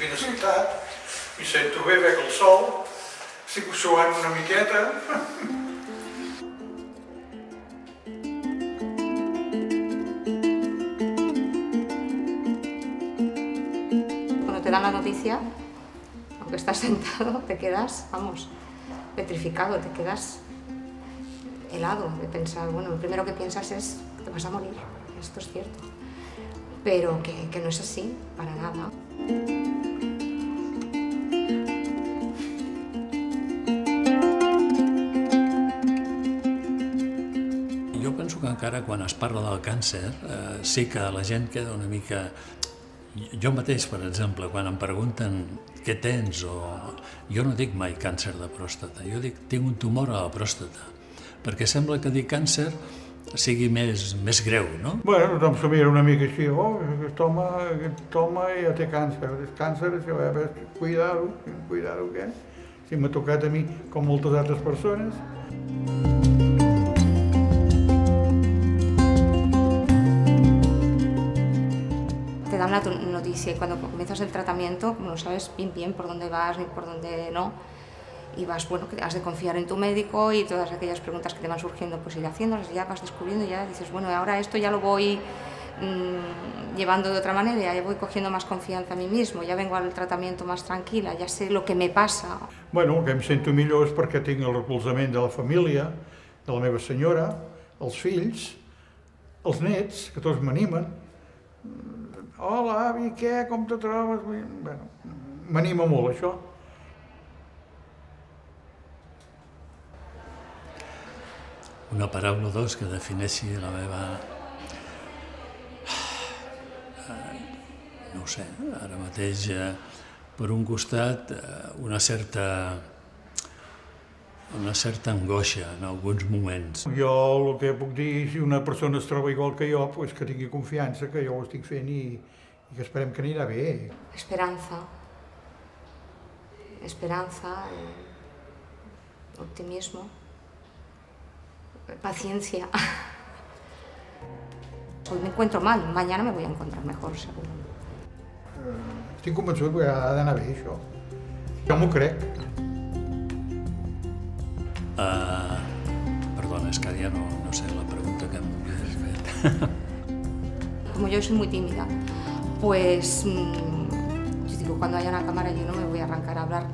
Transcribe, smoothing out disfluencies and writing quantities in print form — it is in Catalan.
a la ciutat, mi sento bé, veig el sol, estic suant una miqueta. Cuando te dan la noticia, aunque estás sentado, te quedas, vamos, petrificado, te quedas helado de pensar, bueno, lo primero que piensas es que te vas a morir, esto es cierto, pero que no es así, para nada. Jo penso que encara quan es parla del càncer sí que la gent queda una mica... Jo mateix, per exemple, quan em pregunten què tens, jo no dic mai càncer de pròstata, jo dic tinc un tumor a la pròstata, perquè sembla que dir càncer sigui més greu, no? Bueno, tothom s'ho mira una mica així, aquest home ja té càncer, és càncer, això, cuidar-ho, què? Si m'ha tocat a mi, com moltes altres persones. Te dan la noticia y cuando comienzas el tratamiento no sabes bien por dónde vas ni por dónde no, y vas, bueno, que has de confiar en tu médico y todas aquellas preguntas que te van surgiendo, pues ir haciéndolas, ya vas descubriendo, ya dices, bueno, ahora esto ya lo voy llevando de otra manera, ya voy cogiendo más confianza a mí mismo, ya vengo al tratamiento más tranquila, ya sé lo que me pasa. Bueno, el que em sento millor és perquè tinc el recolzament de la família, de la meva senyora, els fills, els nets, que tots m'animen. Hola, avi, què? Com te trobes? Bueno, m'anima molt, això. Una paraula o dos que defineixi la meva... No ho sé, ara mateix, per un costat, una certa angoixa en alguns moments. Jo el que puc dir, si una persona es troba igual que jo, pues que tingui confiança, que jo ho estic fent i que esperem que anirà bé. Esperanza, optimismo, paciencia. Hoy me encuentro mal, mañana me voy a encontrar mejor, seguro. Estic convençut que ha d'anar bé, això. Jo m'ho crec. Perdona, és que ja no sé la pregunta que m'havies fet. Como yo soy muy tímida, pues yo digo, cuando haya una cámara yo no me voy a arrancar a hablar